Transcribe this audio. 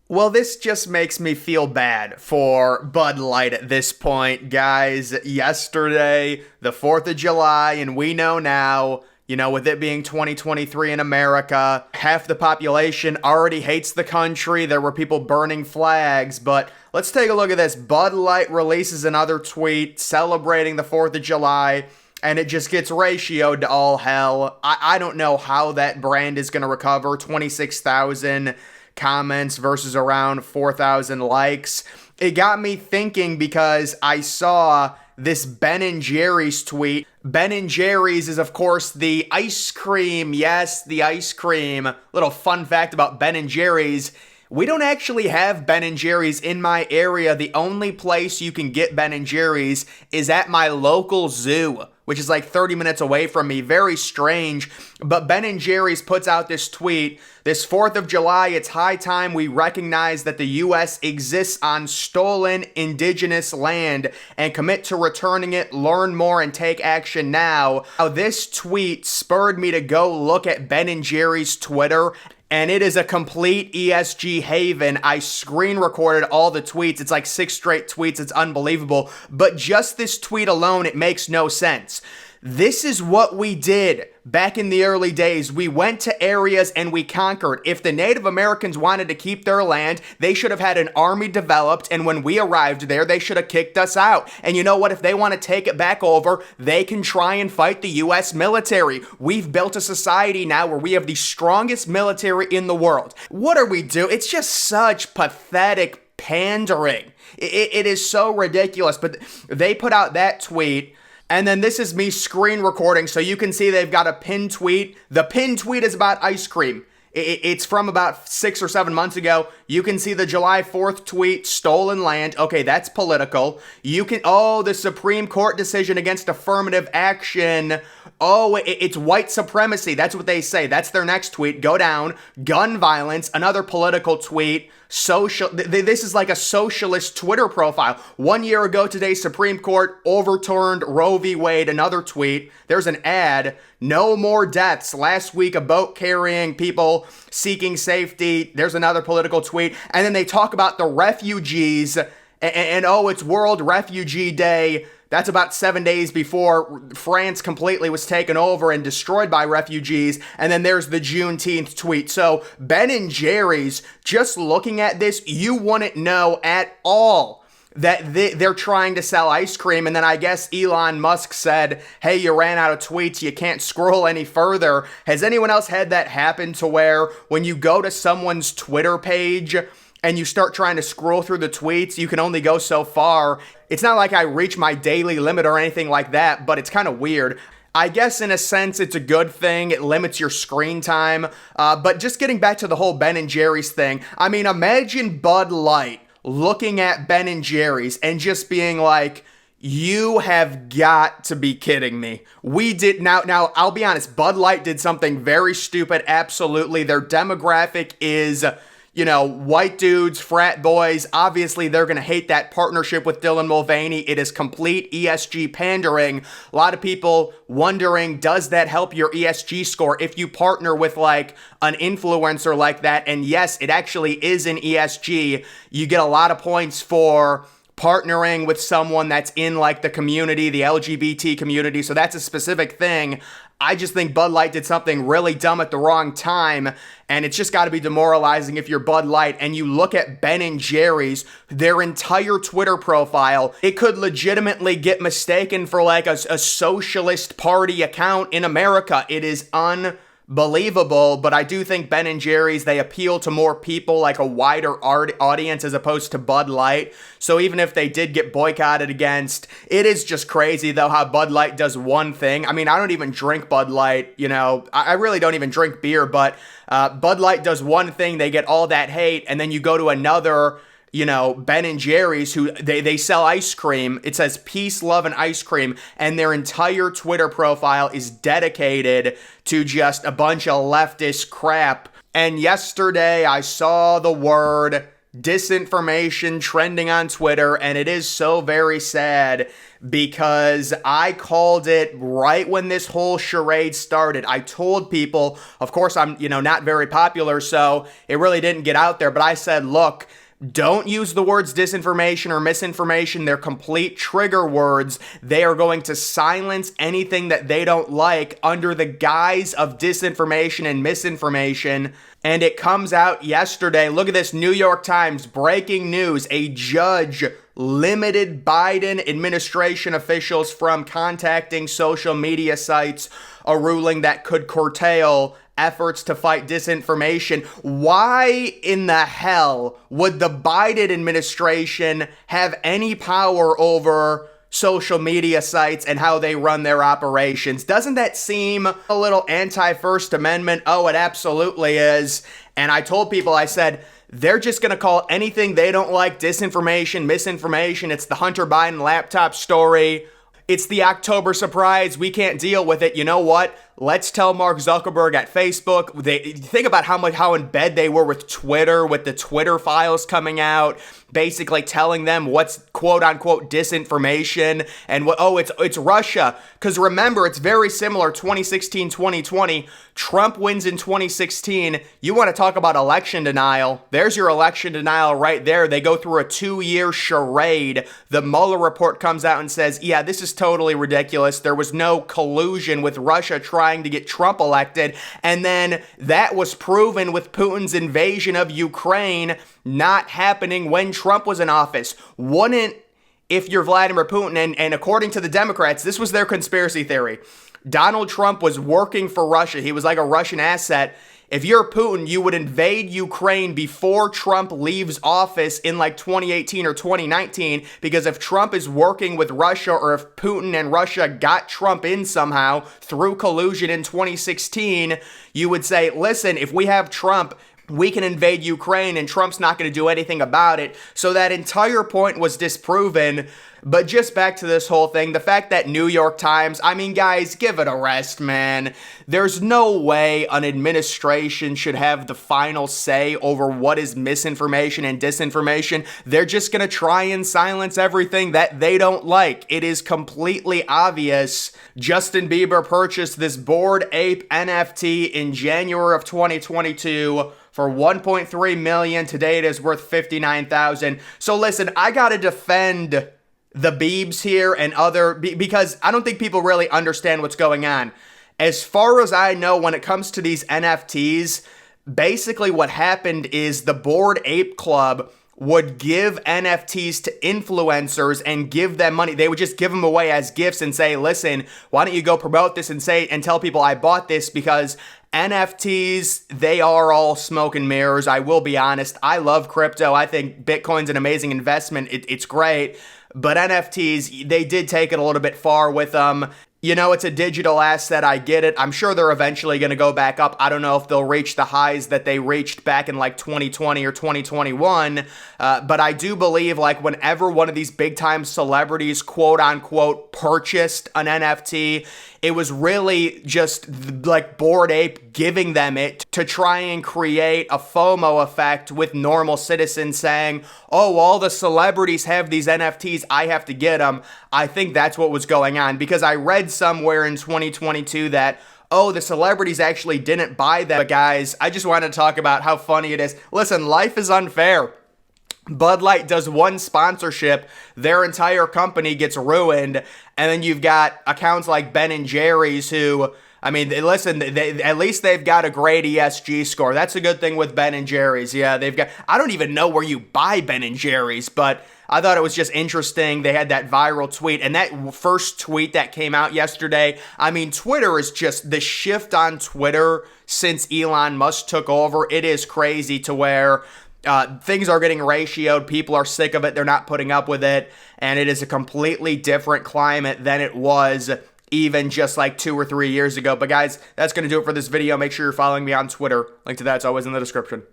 Well, this just makes me feel bad for Bud Light at this point, guys. Yesterday, the 4th of July, and we know now, with it being 2023 in America, half the population already hates the country. There were people burning flags, but let's take a look at this. Bud Light releases another tweet celebrating the 4th of July, and it just gets ratioed to all hell. I don't know how that brand is going to recover. 26,000 comments versus around 4,000 likes. It got me thinking because I saw this Ben & Jerry's tweet. Ben & Jerry's is, of course, the ice cream. Yes, the ice cream. Little fun fact about Ben & Jerry's. We don't actually have Ben & Jerry's in my area. The only place you can get Ben & Jerry's is at my local zoo, which is like 30 minutes away from me. Very strange. But Ben & Jerry's puts out this tweet. This 4th of July, it's high time we recognize that the U.S. exists on stolen indigenous land and commit to returning it, learn more, and take action now. Now, this tweet spurred me to go look at Ben & Jerry's Twitter, and it is a complete ESG haven. I screen recorded all the tweets. It's like 6 straight tweets. It's unbelievable. But just this tweet alone, it makes no sense. This is what we did back in the early days. We went to areas and we conquered. If the Native Americans wanted to keep their land, they should have had an army developed, and when we arrived there, they should have kicked us out. And you know what? If they want to take it back over, they can try and fight the U.S. military. We've built a society now where we have the strongest military in the world. What are we doing? It's just such pathetic pandering. It is so ridiculous. But they put out that tweet. And then this is me screen recording, so you can see they've got a pinned tweet. The pinned tweet is about ice cream. It's from about 6 or 7 months ago. You can see the July 4th tweet, stolen land. Okay, that's political. The Supreme Court decision against affirmative action. It's white supremacy. That's what they say. That's their next tweet. Go down. Gun violence, another political tweet. This is like a socialist Twitter profile. 1 year ago today, Supreme Court overturned Roe v. Wade. Another tweet. There's an ad. No more deaths. Last week, a boat carrying people seeking safety. There's another political tweet. And then they talk about the refugees. And it's World Refugee Day. That's about 7 days before France completely was taken over and destroyed by refugees. And then there's the Juneteenth tweet. So Ben & Jerry's, just looking at this, you wouldn't know at all that they're trying to sell ice cream. And then I guess Elon Musk said, hey, you ran out of tweets. You can't scroll any further. Has anyone else had that happen to where when you go to someone's Twitter page and you start trying to scroll through the tweets, you can only go so far? It's not like I reach my daily limit or anything like that, but it's kind of weird. I guess in a sense, it's a good thing. It limits your screen time. But just getting back to the whole Ben & Jerry's thing, I mean, imagine Bud Light looking at Ben & Jerry's and just being like, you have got to be kidding me. We did now I'll be honest, Bud Light did something very stupid. Absolutely. Their demographic is white dudes, frat boys. Obviously, they're going to hate that partnership with Dylan Mulvaney. It is complete ESG pandering. A lot of people wondering, does that help your ESG score if you partner with like an influencer like that? And yes, it actually is an ESG. You get a lot of points for partnering with someone that's in like the community, the LGBT community. So that's a specific thing. I just think Bud Light did something really dumb at the wrong time, and it's just got to be demoralizing if you're Bud Light and you look at Ben & Jerry's, their entire Twitter profile. It could legitimately get mistaken for like a socialist party account in America. It is unbelievable, but I do think Ben & Jerry's, they appeal to more people, like a wider audience as opposed to Bud Light. So even if they did get boycotted against, it is just crazy though how Bud Light does one thing. I mean, I don't even drink Bud Light, I really don't even drink beer, but Bud Light does one thing, they get all that hate, and then you go to another Ben & Jerry's, who they sell ice cream. It says peace, love, and ice cream. And their entire Twitter profile is dedicated to just a bunch of leftist crap. And yesterday I saw the word disinformation trending on Twitter, and it is so very sad because I called it right when this whole charade started. I told people, of course, I'm, not very popular, so it really didn't get out there, but I said, look, don't use the words disinformation or misinformation. They're complete trigger words. They are going to silence anything that they don't like under the guise of disinformation and misinformation. And it comes out yesterday. Look at this, New York Times, breaking news. A judge limited Biden administration officials from contacting social media sites, a ruling that could curtail efforts to fight disinformation. Why in the hell would the Biden administration have any power over social media sites and how they run their operations? Doesn't that seem a little anti-First Amendment? Oh, it absolutely is. And I told people, I said, they're just going to call anything they don't like disinformation, misinformation. It's the Hunter Biden laptop story. It's the October surprise. We can't deal with it. You know what? Let's tell Mark Zuckerberg at Facebook. Think about how in bed they were with Twitter, with the Twitter files coming out, basically telling them what's quote unquote disinformation and what, it's Russia. Because remember, it's very similar 2016, 2020. Trump wins in 2016. You want to talk about election denial? There's your election denial right there. They go through a 2-year charade. The Mueller report comes out and says, yeah, this is totally ridiculous. There was no collusion with Russia trying to get Trump elected. And then that was proven with Putin's invasion of Ukraine not happening when Trump was in office. If you're Vladimir Putin, and according to the Democrats, this was their conspiracy theory, Donald Trump was working for Russia. He was like a Russian asset. If you're Putin, you would invade Ukraine before Trump leaves office in like 2018 or 2019, because if Trump is working with Russia, or if Putin and Russia got Trump in somehow through collusion in 2016, you would say, listen, if we have Trump, we can invade Ukraine and Trump's not going to do anything about it. So that entire point was disproven. But just back to this whole thing, the fact that New York Times, I mean, guys, give it a rest, man. There's no way an administration should have the final say over what is misinformation and disinformation. They're just going to try and silence everything that they don't like. It is completely obvious. Justin Bieber purchased this Bored Ape NFT in January of 2022 for $1.3 million. Today it is worth $59,000. So listen, I got to defend the Biebs here and because I don't think people really understand what's going on. As far as I know, when it comes to these NFTs, basically what happened is the Bored Ape Club would give NFTs to influencers and give them money. They would just give them away as gifts and say, listen, why don't you go promote this and tell people I bought this, because NFTs, they are all smoke and mirrors. I will be honest. I love crypto. I think Bitcoin's an amazing investment. It's great. But NFTs, they did take it a little bit far with them. It's a digital asset. I get it. I'm sure they're eventually going to go back up. I don't know if they'll reach the highs that they reached back in like 2020 or 2021. But I do believe like whenever one of these big time celebrities, quote unquote, purchased an NFT, it was really just like Bored Ape giving them it to try and create a FOMO effect with normal citizens saying, oh, all the celebrities have these NFTs, I have to get them. I think that's what was going on, because I read somewhere in 2022 that, oh, the celebrities actually didn't buy them. But guys, I just wanted to talk about how funny it is. Listen, life is unfair. Bud Light does one sponsorship, their entire company gets ruined, and then you've got accounts like Ben & Jerry's who, I mean, listen, at least they've got a great ESG score. That's a good thing with Ben & Jerry's. Yeah, I don't even know where you buy Ben & Jerry's, but I thought it was just interesting. They had that viral tweet, and that first tweet that came out yesterday, I mean, Twitter is just, the shift on Twitter since Elon Musk took over, it is crazy to where things are getting ratioed. People are sick of it. They're not putting up with it. And it is a completely different climate than it was even just like 2 or 3 years ago. But guys, that's going to do it for this video. Make sure you're following me on Twitter. Link to that's always in the description.